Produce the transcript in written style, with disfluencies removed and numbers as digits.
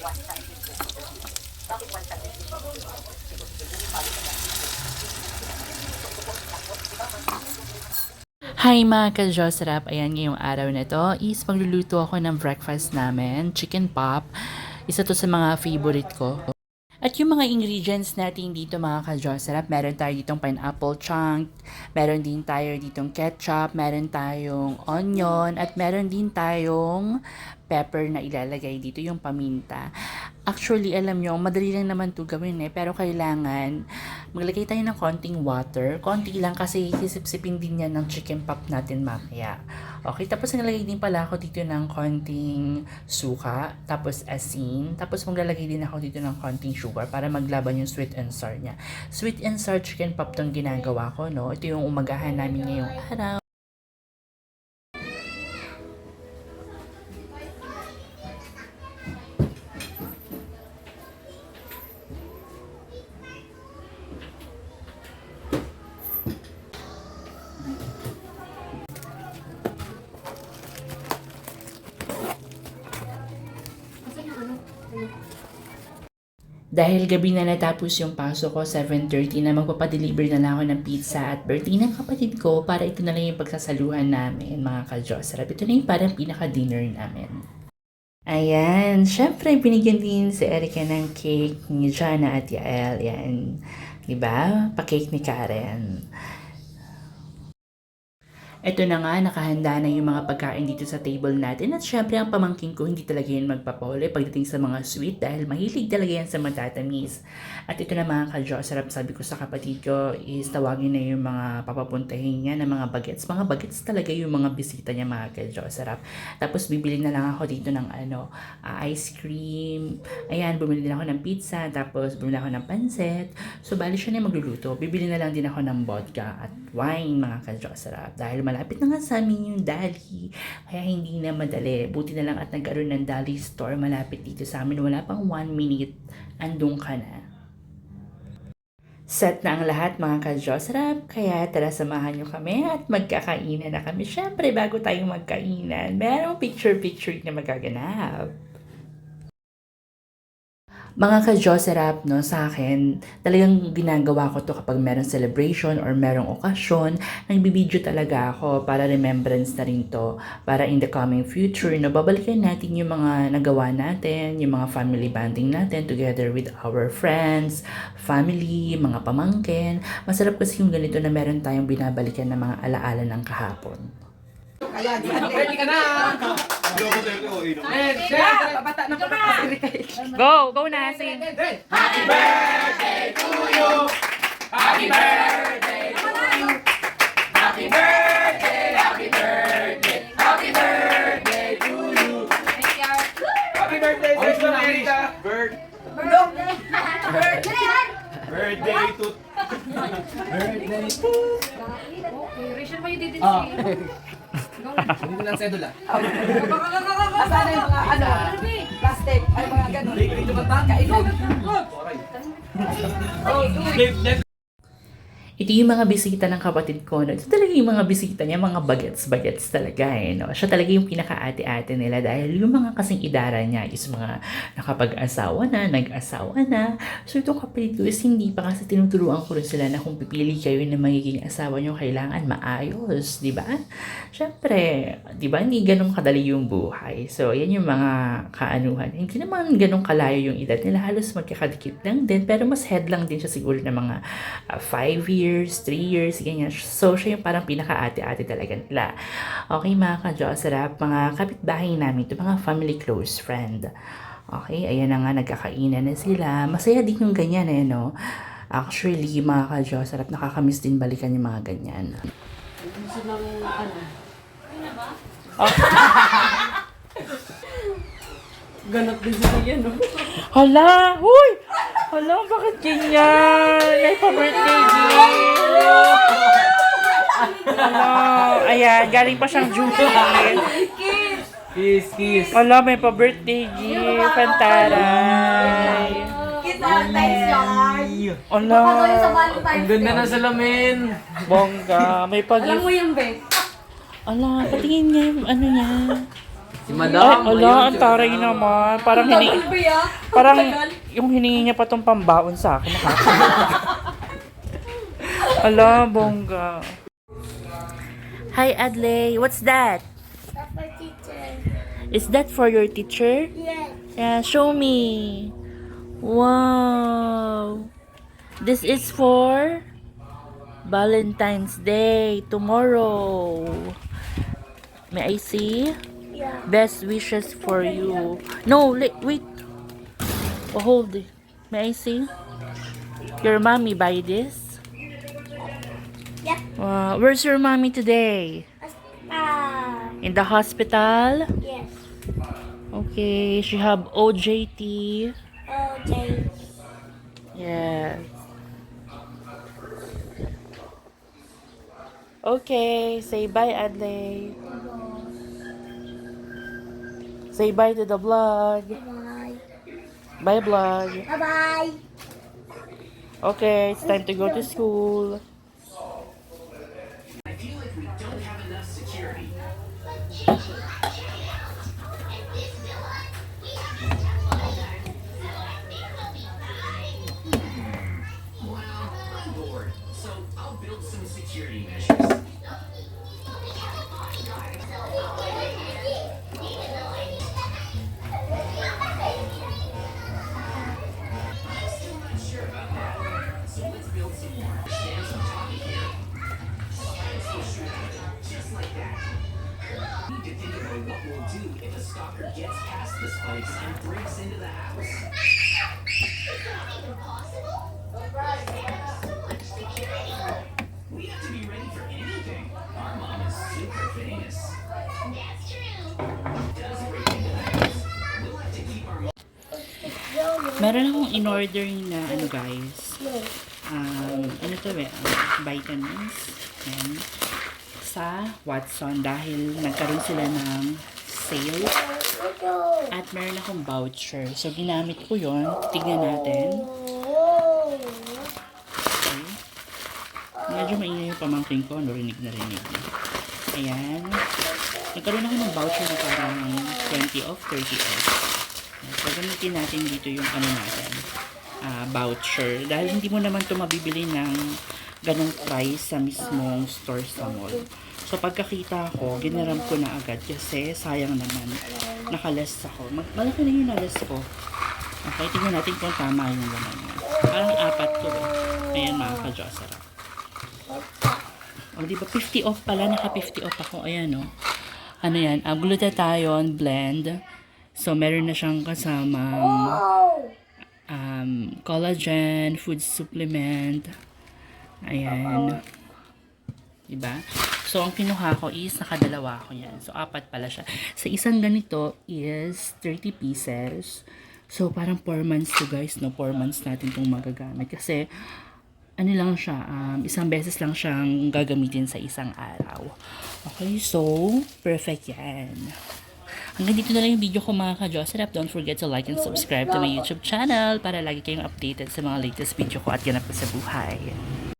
Hi mga ka-Josrap! Ayan, ngayong araw na to is magluluto ako ng breakfast namin, chicken pop. Isa to sa mga favorite ko. At yung mga ingredients natin dito mga ka-Josrap, meron tayo ditong pineapple chunk, meron din tayo ditong ketchup, meron tayong onion, at meron din tayong pepper na ilalagay dito, yung paminta. Actually, alam nyo, madali lang naman to gawin pero kailangan maglagay tayo ng konting water. Konti lang kasi sisipsipin din yan ng chicken pop natin mamaya. Okay, tapos naglalagay din pala ako dito ng konting suka, tapos asin, tapos maglalagay din ako dito ng konting sugar para maglaban yung sweet and sour niya. Sweet and sour chicken pop tong ginagawa ko, no? Ito yung umagahan namin ngayong araw. Dahil gabi na natapos yung pasok ko, 7:30 na, magpapadeliver na lang ako ng pizza at birthday ng kapatid ko para ito na lang yung pagsasaluhan namin, mga ka-Josrap. Ito na yung parang pinaka-dinner namin. Ayan, syempre binigyan din si Erica ng cake ni Jana at Yael. Yan, diba? Pa-cake ni Karen. Ito na nga, nakahanda na yung mga pagkain dito sa table natin. At syempre, ang pamangkin ko, hindi talaga yan magpapahuli pagdating sa mga sweet dahil mahilig talaga yan sa matatamis. At ito na mga ka-Josrap, sabi ko sa kapatid ko, is tawagin na yung mga papapuntahin niya ng mga bagets. Mga bagets talaga yung mga bisita niya mga ka-Josrap. Tapos bibili na lang ako dito ng ice cream. Ayan, bumili din ako ng pizza. Tapos bumili ako ng pansit. So, bali siya na magluluto. Bibili na lang din ako ng vodka at wine mga ka-Josrap. Dahil malapit na nga sa amin yung Dali. Kaya hindi na madali. Buti na lang at nagkaroon ng Dali store malapit dito sa amin. Wala pang 1 minute. Andun ka na. Set na ang lahat mga ka-Josrap. Kaya tara samahan nyo kami at magkakainan na kami. Syempre bago tayong magkainan, merong picture-picture na magaganap. Mga ka-Josrap, no, sa akin, talagang ginagawa ko to kapag merong celebration or merong okasyon, nagbibideo talaga ako para remembrance na rin to. Para in the coming future, no, babalikan natin yung mga nagawa natin, yung mga family bonding natin together with our friends, family, mga pamangkin. Masarap kasi yung ganito na meron tayong binabalikan ng mga alaala ng kahapon. Ready ka na! Go na, sing! Happy birthday to you! Happy birthday to you! Happy birthday! Happy birthday! Happy birthday to you! Happy birthday to America! Birthday to... Birthday to... Okay, Rachel mo yung didinsin. Hindi lang sedula. Asan yung mga plastic, ay mga ganun. Dito ba ta? Kailog! Ito yung mga bisita ng kapatid ko. No? Ito talaga yung mga bisita niya, mga bagets talaga no? Siya talaga yung pinaka-ate-ate nila dahil yung mga kasing idara niya is mga nakapag-asawa na, nag-asawa na. So itong kapatid ko is hindi pa kasi tinuturuan ko rin sila na kung pipili kayo na magiging asawa niyo, kailangan maayos, di ba? Siyempre, di ba, hindi ganun kadali yung buhay. So, yan yung mga kaanuhan. Hindi naman ganun kalayo yung edad nila. Halos magkakadikit lang din. Pero mas head lang din siya siguro ng mga 5 years, 3 years, ganyan. So, siya yung parang pinaka-ate-ate talaga nila. Okay, mga ka-Josrap, mga kapitbahay namin, ito mga family close friend. Okay, ayan na nga, nagkakainan na sila. Masaya din yung ganyan no? Actually, mga ka-Josrap, nakakamiss din balikan yung mga ganyan. Gusto ng ano? Ganap din sa kanya, no? Hala! Huy! Hala, bakit ganyan? May pa-birthday gift! Hala! Ayan, galing pa siyang Jupiter. Kiss, kiss. Hala, may pa-birthday gift. Pantaray. Kita, thanks, George. Hala! Ang ganda ng salamin. Bongga. May Alam mo pag-gift. yung be? Hala, patingin niya yung ano niya. Si Madam. Ala, ang taray naman. Parang parang yung hiningi niya pa tong pambaon sa akin. Ala, bongga. Hi, Adley. What's that? Papa teacher. Is that for your teacher? Yes. Yeah, show me. Wow. This is for Valentine's Day tomorrow. May I see? Yeah. Best wishes for you. No, wait. Oh, hold it. May I see? Your mommy buy this? Yep. Where's your mommy today? In the hospital? Yes. Okay, she have OJT. Okay. Yes. Okay, say bye, Adley. Say bye to the vlog. Bye. Bye, vlog. Bye-bye. Okay, it's time to go to school. Meron akong in-order na ano guys. Ano to vitamins. Yan. Sa Watson dahil nagkaroon sila ng sale. At meron akong voucher. So, ginamit ko yon. Tignan natin. Okay. Medyo maingay yung pamangkin ko. Narinig na rinig niya. Ayan. Nagkaroon ako ng voucher na parang 20 off, 30 off. So, gamitin natin dito yung ano natin. Voucher. Dahil hindi mo naman ito mabibili ng ganong price sa mismong store sa mall. So, pagkakita ko, ginaram ko na agad kasi sayang naman. Nakaless ako. Malaki na yung nalas ko. Okay, tingnan natin kung tama yung gano'n. Parang 4 to eh. Ayan mga ka-Josera. O, diba 50 off pala? Naka 50 off ako. Ayan o. Ano yan? Glutathione blend. So, meron na siyang kasamang collagen, food supplement. Ayan. Diba? So, ang kinuha ko is nakadalawa ko yan. So, 4 pala siya. Sa isang ganito is 30 pieces. So, parang 4 months to guys, no? 4 months natin itong magagamit. Kasi, ano lang siya, isang beses lang siyang gagamitin sa isang araw. Okay, so, perfect yan. Hanggang dito na lang yung video ko mga ka-Jocerap. Don't forget to like and subscribe to my YouTube channel para lagi kayong updated sa mga latest video ko at ganap ko sa buhay.